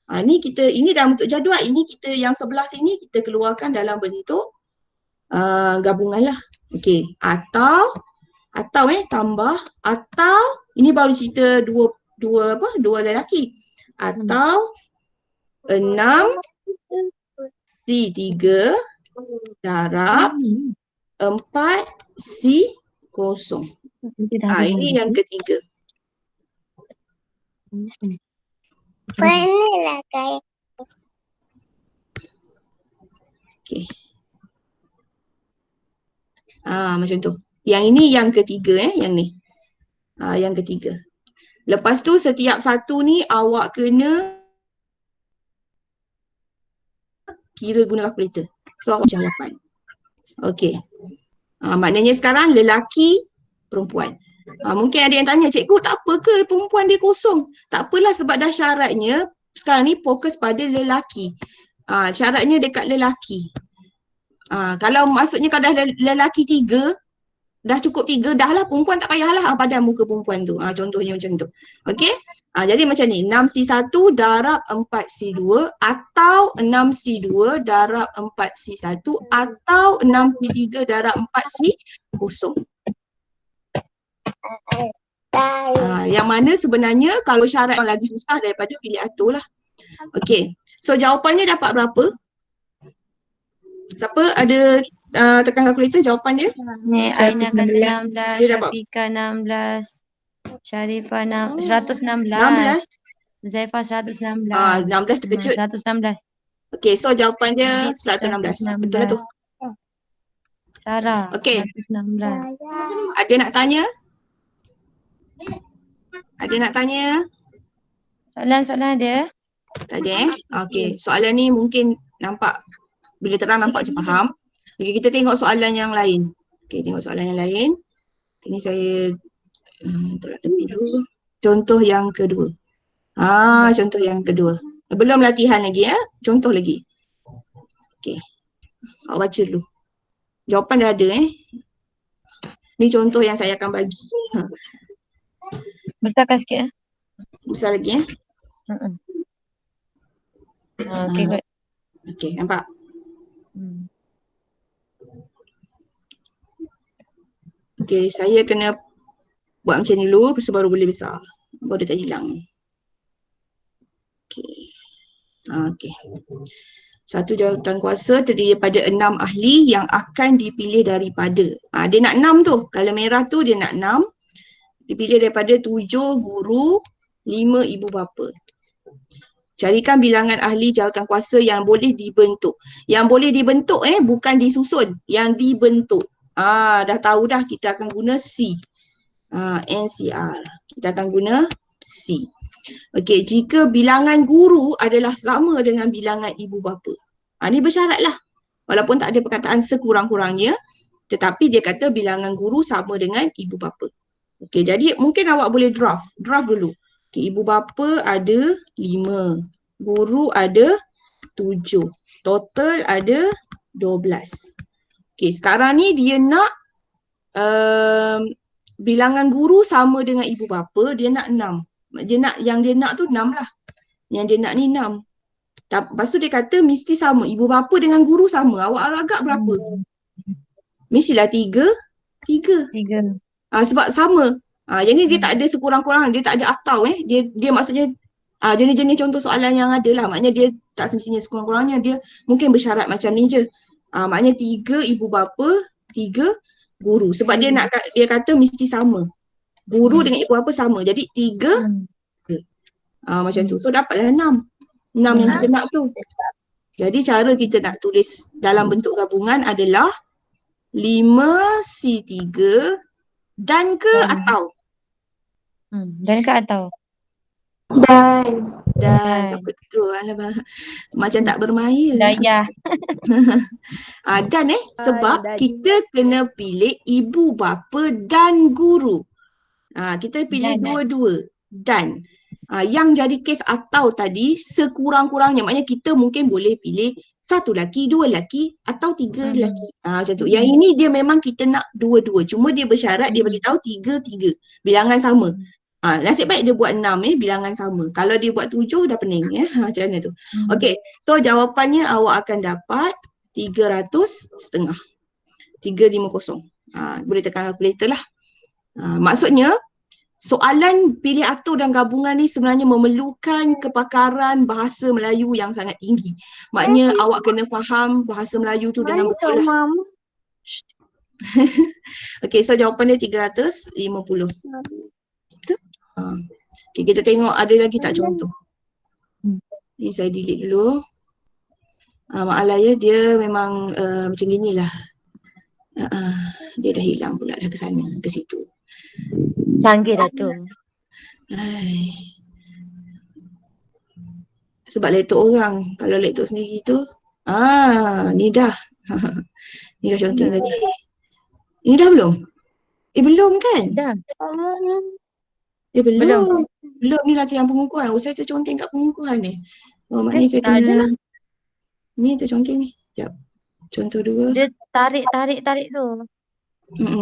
Ini dalam bentuk jadual. Ini kita yang sebelah sini kita keluarkan dalam bentuk gabungan lah. Okey, atau tambah atau ini baru cerita dua lelaki. Atau 6C3 darab 4C0. Ini yang ketiga. Mana kayak Okey. Macam tu. Yang ini yang ketiga yang ni. Yang ketiga. Lepas tu setiap satu ni awak kena kira guna kalkulator. So awak jawapan. Okey. Maknanya sekarang lelaki, perempuan. Mungkin ada yang tanya, cikgu tak apa ke perempuan dia kosong? Tak apalah sebab dah syaratnya sekarang ni fokus pada lelaki. Syaratnya dekat lelaki. Kalau maksudnya kalau dah lelaki 3, dah cukup 3, dah lah perempuan tak payahlah padan muka perempuan tu. Contohnya macam tu. Okey? Jadi macam ni, 6C1 darab 4C2 atau 6C2 darab 4C1 atau 6C3 darab 4C0. Yang mana sebenarnya kalau syarat yang lagi susah daripada pilih atur lah. Okey. So jawapannya dapat berapa? Siapa ada tekan kalkulator jawapan dia? Ni Aina kata 16, Dia dapat Syafiqah 16, Sharifah 116, 16. Zaifah 116. 16 terkejut. 116. Okey, so jawapan dia Adit 116. Betul lah tu. Sarah Okey. 116. Ada nak tanya? Ada nak tanya? Soalan-soalan ada? Tak ada Okey, soalan ni mungkin nampak, bila terang nampak macam faham. Okey, kita tengok soalan yang lain. Okey, tengok soalan yang lain. Ini saya tolak tepi dulu. Contoh yang kedua. Contoh yang kedua. Belum latihan lagi contoh lagi. Okey. Awak baca dulu. Jawapan dah ada Ni contoh yang saya akan bagi. Besarkan sikit Besar lagi Okey, good. Okey, nampak? Okey, saya kena buat macam ni dulu, lepas tu baru boleh besar. Baru dia tak hilang. Okey. Okey. Satu jawatan kuasa terdiri daripada 6 ahli yang akan dipilih daripada. Dia nak 6 tu. Kalau merah tu dia nak 6. Dipilih daripada 7 guru, 5 ibu bapa. Carikan bilangan ahli jawatan kuasa yang boleh dibentuk. Yang boleh dibentuk bukan disusun. Yang dibentuk. Dah tahu dah kita akan guna C. NCR. Kita akan guna C. Okey, jika bilangan guru adalah sama dengan bilangan ibu bapa. Ni bersyarat lah. Walaupun tak ada perkataan sekurang-kurangnya, tetapi dia kata bilangan guru sama dengan ibu bapa. Okey, jadi mungkin awak boleh draft. Draft dulu. Okey, ibu bapa ada 5. Guru ada 7. Total ada 12. Okey, sekarang ni dia nak bilangan guru sama dengan ibu bapa, dia nak 6. Yang dia nak tu 6 lah. Yang dia nak ni 6. Lepas tu dia kata mesti sama. Ibu bapa dengan guru sama. Awak agak berapa? Mestilah 3. 3. Sebab sama. Jadi dia tak ada sekurang-kurang. Dia tak ada atau Dia maksudnya jenis-jenis contoh soalan yang ada lah. Maknanya dia tak semestinya sekurang-kurangnya. Dia mungkin bersyarat macam ni je. Maknanya 3 ibu bapa, 3 guru. Sebab dia kata mesti sama. Guru dengan ibu bapa sama. Jadi 3 macam tu. So dapatlah 6. 6 yang kita nak tu. Jadi cara kita nak tulis dalam bentuk gabungan adalah 5C3 dan ke atau? Dan ke atau? Dan. Betul. Macam tak bermaya. Daya. Dan sebab kita kena pilih ibu bapa dan guru. Kita pilih dua-dua. Dan. Yang jadi kes atau tadi sekurang-kurangnya. Maknanya kita mungkin boleh pilih 1 lelaki, 2 lelaki atau 3 lelaki. Macam tu. Yang ini dia memang kita nak dua-dua. Cuma dia bersyarat dia bagi tahu 3-3. Bilangan sama. Nasib baik dia buat 6 bilangan sama. Kalau dia buat 7 dah pening macam mana tu. Okey. So jawapannya awak akan dapat 300,5. 350. Boleh tekan kalkulator lah. Maksudnya soalan pilih atur dan gabungan ni sebenarnya memerlukan kepakaran bahasa Melayu yang sangat tinggi. Maknanya awak kena faham bahasa Melayu tu dengan betul lah. Okey, so jawapan dia 350. Okay, kita tengok ada lagi tak contoh. Ni saya delete dulu. Maaf ya, dia memang macam gini lah. Dia dah hilang pula dah ke sana, ke situ. Canggih dah tu. Sebab laptop orang. Kalau laptop sendiri tu, ni dah. Ni dah contoh tadi. Ni dah belum? Belum kan? Dah. Belum. Belum ni latihan pengukuhan. Saya terconteng kat pengukuhan ni. Maknanya saya tak ada kena. lah. Ni terconteng ni. Sekejap. Contoh 2. Dia tarik tu.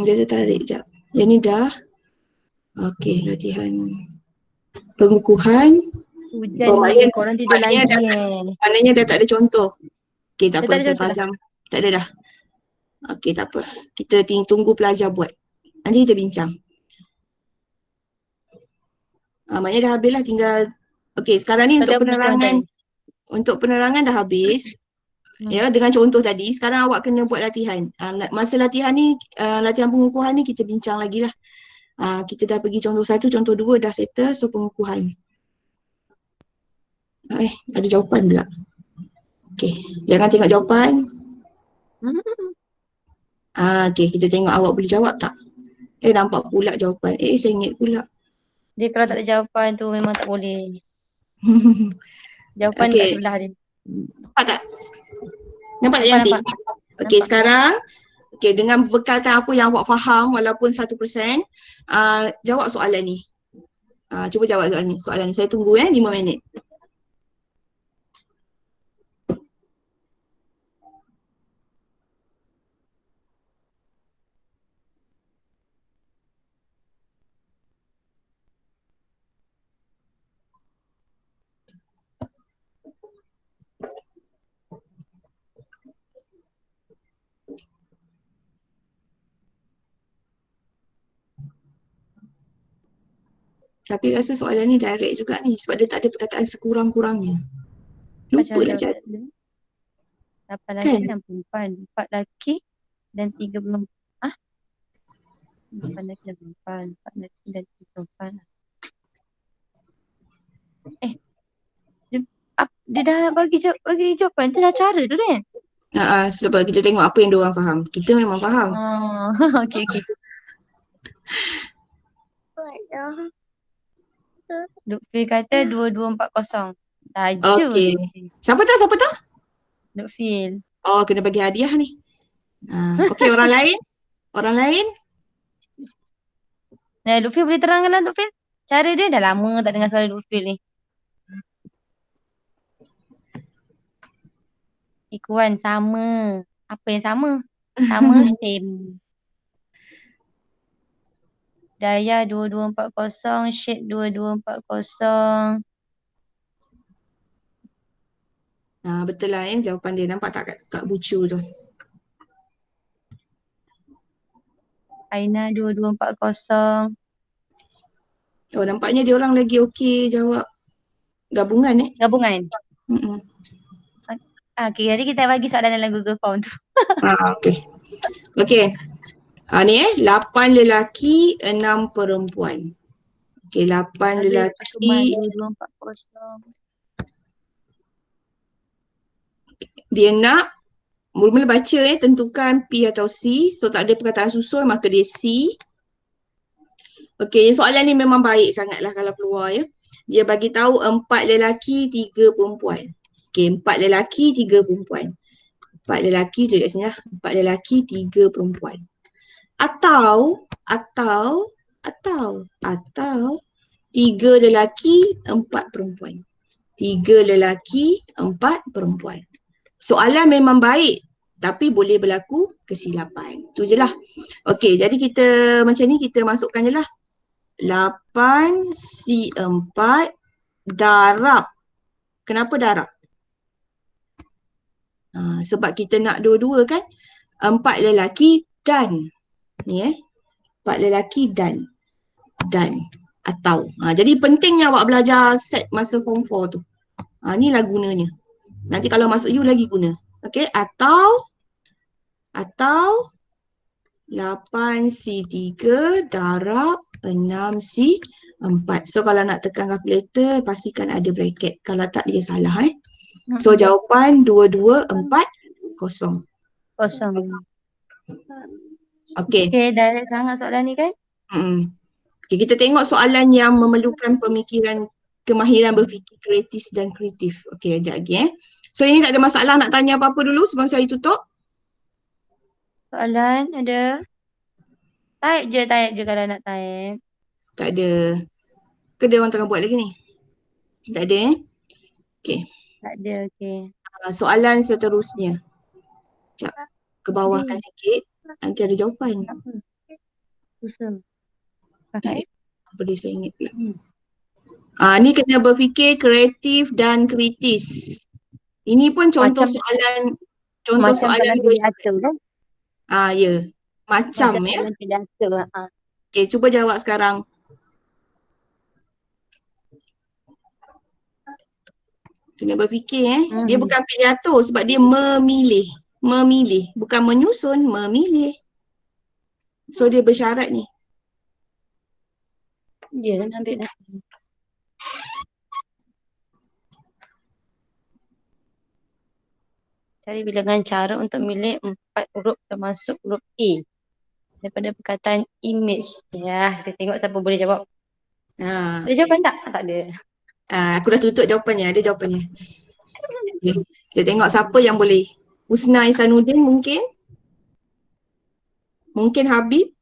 Dia tertarik sekejap. Yang ni dah. Okey, latihan pengukuhan. Hujan Oh, ni, korang tidur lagi maknanya dah tak ada contoh. Okey, tak Dah apa, tak ada saya contoh dah? padam. Tak ada dah. Okey, tak apa. Kita tunggu pelajar buat. Nanti kita bincang. Maknanya dah habis lah, tinggal. Okey, sekarang ni untuk Pada buku yang penerangan dah habis. Ya, dengan contoh tadi, sekarang awak kena buat latihan. Masa latihan ni, latihan pengukuhan ni kita bincang lagi lah. Kita dah pergi contoh 1, contoh 2 dah settle, so pengukuhan. Ada jawapan pula. Okey, jangan tengok jawapan. Okey, kita tengok awak boleh jawab tak? Nampak pula jawapan. Saya ingat pula. Dia kalau tak ada jawapan tu memang tak boleh. Jawapan kat Okey, sebelah dia. nampak tak? Nampak tak Yanti? Okey, sekarang dengan bekalkan apa yang awak faham walaupun 1%, jawab soalan ni. Cuba jawab soalan ni. Saya tunggu 5 minit. Tapi rasa soalan ni direct juga ni sebab dia tak ada perkataan sekurang-kurangnya. Lupa nak cari. 8 lelaki dan perempuan. 4 lelaki dan 3 perempuan. 8 lelaki dan perempuan. 4 lelaki dan 3 perempuan. Dia dah bagi jawapan. Itu dah cara tu kan? Sebab kita tengok apa yang diorang faham. Kita memang faham. Okey. Lutfi kata 2240. Laju. Okey. Siapa tu? Lutfi. Kena bagi hadiah ni. Okey, orang lain? Lutfi boleh terangkan lah Lutfi. Cara dia dah lama tak dengar suara Lutfi ni. Ikuan sama. Apa yang sama? Sama same. Daya 2240, Syed 2240. Betul lah jawapan dia. Nampak tak kat bucu tu? Aina 2240. Nampaknya dia orang lagi okey jawab gabungan. Gabungan? Okey, jadi kita bagi soalan dalam Google Form tu. Okey. Ni 8 lelaki, 6 perempuan. Okey, 8 lelaki. 2240. Dia nak mula-mula baca tentukan P atau C. So tak ada perkataan susun maka dia C. Okey, soalan ni memang baik sangatlah kalau keluar ya. Dia bagi tahu 4 lelaki, 3 perempuan. Okey, 4 lelaki, 3 perempuan. 4 lelaki, tu kat sini lah. 4 lelaki, 3 perempuan. Atau 3 lelaki, 4 perempuan. 3 lelaki, 4 perempuan. Soalan memang baik tapi boleh berlaku kesilapan. Tu je lah. Okey, jadi kita macam ni kita masukkan je lah. 8C4 darab. Kenapa darab? Sebab kita nak dua-dua kan. 4 lelaki dan. Ni 4 lelaki dan. Atau. Jadi pentingnya awak belajar set masa form 4 tu. Inilah gunanya. Nanti kalau masuk U lagi guna. Okey, atau 8C3 darab 6C4. So kalau nak tekan kalkulator pastikan ada bracket. Kalau tak dia salah So jawapan 2240. Kosong. Okey. Okey, direct sangat soalan ni kan? Okay, kita tengok soalan yang memerlukan pemikiran, kemahiran berfikir kreatif dan kreatif. Okey, sekejap lagi So ini tak ada masalah nak tanya apa-apa dulu sebelum saya tutup? Soalan ada? Type je kalau nak type. Tak ada. Ke dia orang tengah buat lagi ni? Tak ada Okey. Tak ada, okey. Soalan seterusnya. Sekejap, ke bawahkan sikit. Nanti ada jawapan. Apa? Susah. Kakak Apa dia saya ingat pula. Hmm. Ni kena berfikir kreatif dan kritis. Ini pun contoh Macam macam soalan dalam pidato kan? ya. Macam Macam ya. dalam pidato. Okey, cuba jawab sekarang. Kena berfikir Dia bukan pidato sebab dia memilih. Memilih. Bukan menyusun, memilih. So dia bersyarat ni. Dia kan ambil dah. Cari bilangan cara untuk memilih 4 huruf termasuk huruf A daripada perkataan image. Ya, kita tengok siapa boleh jawab. Ha. Ada jawapan tak? Tak ada. Aku dah tutup jawapannya. Ada jawapannya. Okay. Kita tengok siapa yang boleh. Husna Ihsanuddin mungkin? Mungkin Habib?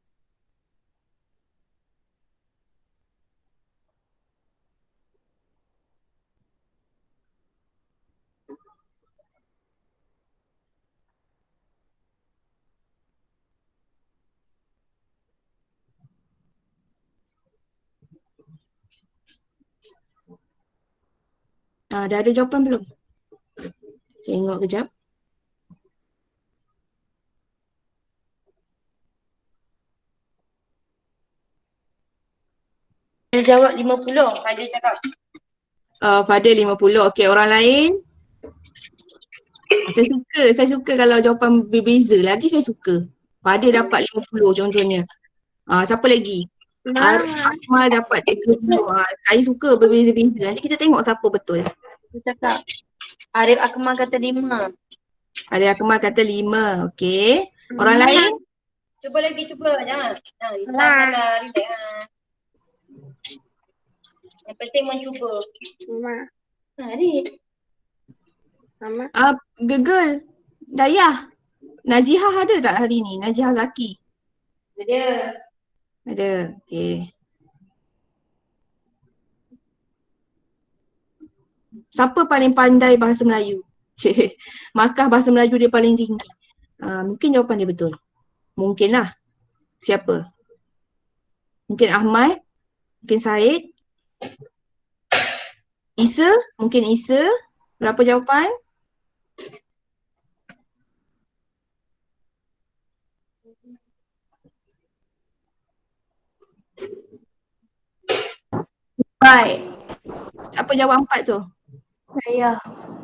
Dah ada jawapan belum? Tengok kejap. Dia jawab 50. Fadil cakap. Fadil 50. Okey, orang lain? Saya suka kalau jawapan berbeza. Lagi saya suka. Fadil dapat 50 contohnya. Siapa lagi? Akmal dapat 30. Saya suka berbeza-beza. Nanti kita tengok siapa betul. Dia cakap. Arif Akmal kata 5. Ada Akmal kata 5. Okey. Orang lain? Cuba lagi, cuba. Jangan. Salah. Relax. Yang penting mencuba. Ni. Gegel. Dayah. Najihah ada tak hari ni? Najihah Zaki. Ada. Ada. Okey. Siapa paling pandai bahasa Melayu? Cik, markah bahasa Melayu dia paling tinggi. Mungkin jawapan dia betul. Mungkinlah. Siapa? Mungkin Ahmad? Mungkin Syed? Isa? Mungkin Isa? Berapa jawapan? Baik. Siapa jawab 4 tu? Saya.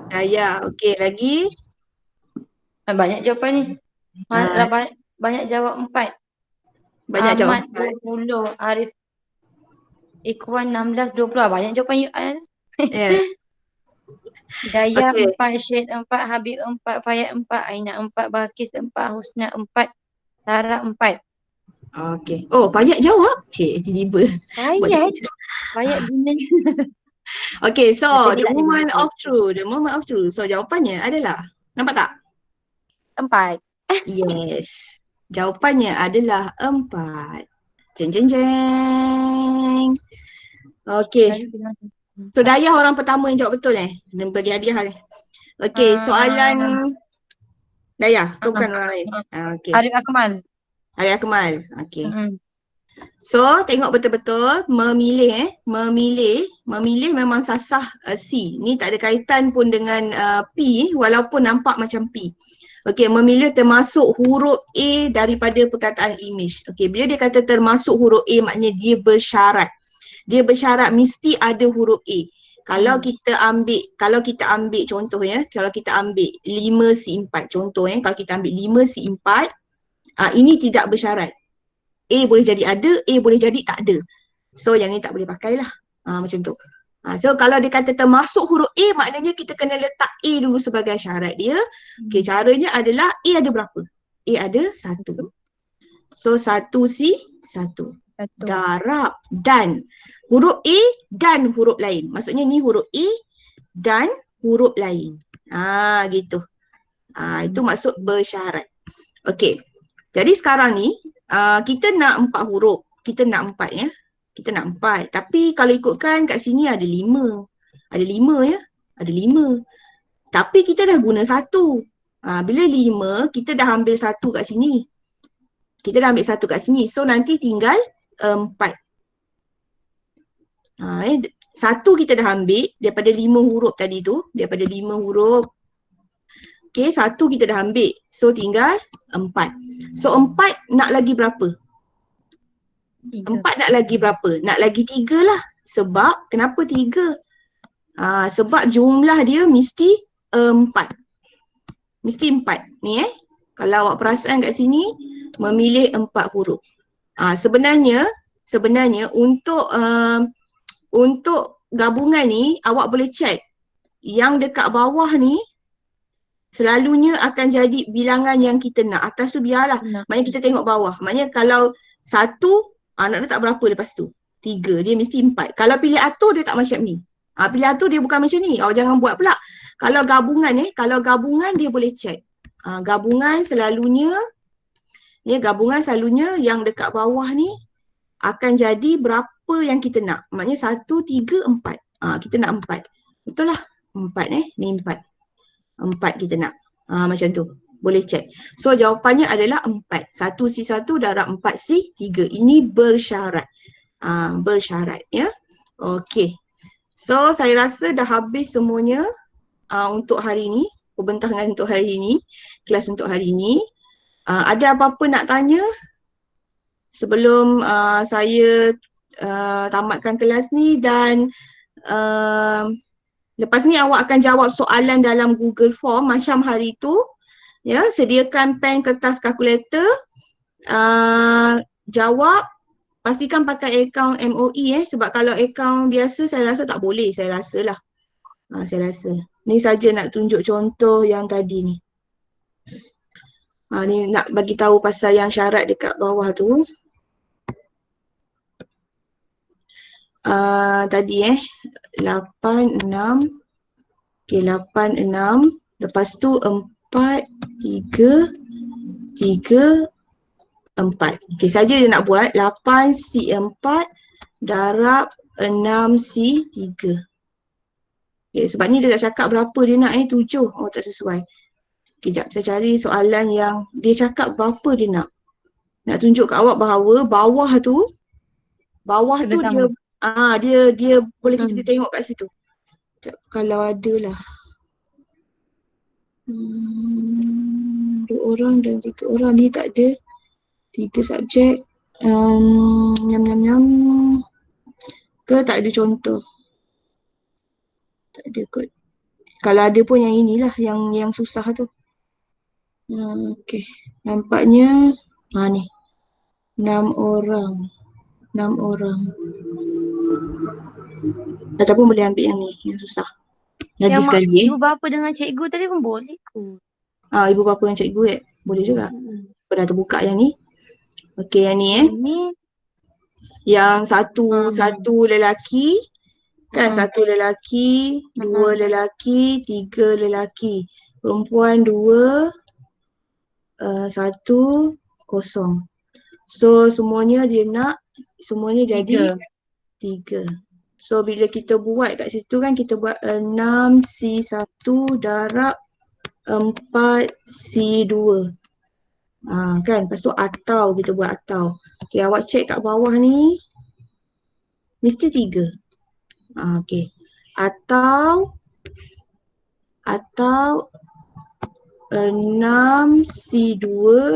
Dayah. Okey, lagi? Banyak jawapan ni. Banyak jawab 4. Banyak jawab Ahmad 4. 20. Arif Ikhwan 16, 20. Banyak jawapan you. Ya. Dayah Okey. 4, Syed 4, Habib 4, Fayad 4, Aina 4, Balqis 4, Husna 4, Sarah 4. Okey. Oh, banyak jawab? Cik, tiba-tiba. Banyak guna. Okey, so Jadi the tak ada moment guna. of truth. The moment of truth. So jawapannya adalah, nampak tak? 4. Yes. Jawapannya adalah 4. Jeng jeng jeng. Okey. So Dayah orang pertama yang jawab betul Kena bagi hadiah ni. Okey, soalan Dayah, tu bukan orang lain. Okey. Arif Akmal. Arif Akmal. Okey. So, tengok betul-betul memilih memilih memang sasah C. Ni tak ada kaitan pun dengan P walaupun nampak macam P. Okey, memilih termasuk huruf A daripada perkataan image. Okey, bila dia kata termasuk huruf A maknanya dia bersyarat. Dia bersyarat mesti ada huruf A. Kalau kita ambil contoh kalau kita ambil 5C4 contoh kalau kita ambil 5C4 ini tidak bersyarat. A boleh jadi ada, A boleh jadi tak ada. So yang ni tak boleh pakailah. Macam tu. So kalau dia kata termasuk huruf A maknanya kita kena letak A dulu sebagai syarat dia. Okay, caranya adalah A ada berapa? A ada 1. So 1C 1. Darab dan huruf A dan huruf lain. Maksudnya ni huruf A dan huruf lain. Gitu. Itu maksud bersyarat. Okey. Jadi sekarang ni kita nak 4 huruf. Kita nak 4 Kita nak 4. Tapi kalau ikutkan kat sini ada 5. Ada 5 Ada 5. Tapi kita dah guna 1. Bila 5 kita dah ambil 1 kat sini. Kita dah ambil 1 kat sini. So nanti tinggal 4. 1 kita dah ambil daripada 5 huruf tadi tu. Daripada 5 huruf. Okay, 1 kita dah ambil. So tinggal 4. So 4 nak lagi berapa? 4 3. nak lagi berapa? Nak lagi 3 lah. Sebab, kenapa 3? Sebab jumlah dia mesti 4. Mesti 4. Ni kalau awak perasan kat sini, memilih 4 huruf. Sebenarnya untuk gabungan ni, awak boleh check. Yang dekat bawah ni, selalunya akan jadi bilangan yang kita nak. Atas tu biarlah. Nak. Maknanya kita tengok bawah. Maknanya kalau 1, nak letak berapa lepas tu? 3. Dia mesti 4. Kalau pilih atur dia tak macam ni. Pilih atur dia bukan macam ni. Jangan buat pula. Kalau gabungan dia boleh check. Gabungan selalunya yang dekat bawah ni akan jadi berapa yang kita nak. Maknanya 1, 3, 4. Kita nak 4. Betul lah. 4 ni 4. 4 kita nak. Macam tu. Boleh check. So jawapannya adalah 4. 1C1 darab 4C3. Ini bersyarat. Bersyarat ya. Okey. So saya rasa dah habis semuanya untuk hari ni. Pembentangan untuk hari ni. Kelas untuk hari ni. Ada apa-apa nak tanya? Sebelum saya tamatkan kelas ni dan lepas ni awak akan jawab soalan dalam Google Form macam hari tu. Ya, sediakan pen, kertas, kalkulator. Jawab, pastikan pakai akaun MOE sebab kalau akaun biasa saya rasa tak boleh, saya rasa lah. Saya rasa. Ni saja nak tunjuk contoh yang tadi ni. Ni nak bagi tahu pasal yang syarat dekat bawah tu. Tadi 8, 6. Okay, 8, 6. Lepas tu 4, 3, 3, 4. Okay, saja dia nak buat 8C4 darab 6C3. Okay, sebab ni dia tak cakap berapa dia nak 7. Tak sesuai. Okay, jap saya cari soalan yang dia cakap berapa dia nak. Nak tunjuk kat awak bahawa bawah tu dia boleh kita tengok kat situ. Jap, kalau ada lah. 2 orang dan 3 orang ni tak ada. 3 subjek. Ke tak ada contoh? Tak ada kot. Kalau ada pun yang inilah yang susah tu. Okey. Nampaknya ni. 6 orang. 6 orang. Ataupun boleh ambil yang ni, yang susah. Lagi Yang sekali ibu bapa dengan cikgu tadi pun boleh kot. ibu bapa dengan cikgu boleh juga. Dah terbuka yang ni. Okey, yang ni Ni yang satu lelaki kan, 1 lelaki, 2 lelaki, 3 lelaki. Perempuan 2, 1 kosong. So semuanya dia nak jadi 3. So bila kita buat kat situ kan, kita buat 6C1 darab 4C2. Kan, lepas tu atau kita buat atau. Okay, awak cek kat bawah ni mesti 3. Okay. Atau 6C2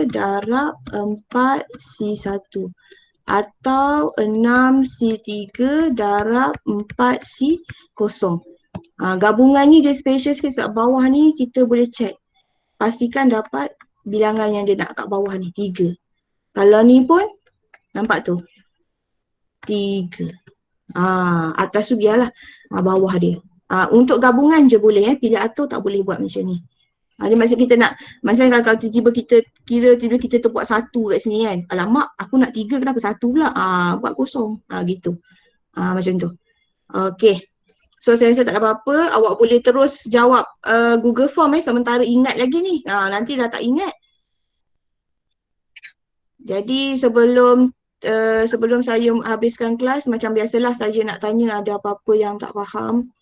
darab 4C1. Atau 6C3 darab 4C0. Gabungan ni dia special sikit sebab bawah ni kita boleh check. Pastikan dapat bilangan yang dia nak kat bawah ni, 3. Kalau ni pun, nampak tu? 3. Atas tu biarlah, bawah dia. Untuk gabungan je boleh, pilih atur tak boleh buat macam ni. Dia maksud kita nak, maksudnya kalau tiba-tiba kita kira tiba kita terbuat 1 kat sini kan. Alamak, aku nak 3 kenapa 1 pula? Buat kosong. Gitu. Macam tu. Okay. So saya rasa tak ada apa-apa. Awak boleh terus jawab Google Form sementara ingat lagi ni. Nanti dah tak ingat. Jadi sebelum saya habiskan kelas, macam biasalah saya nak tanya ada apa-apa yang tak faham.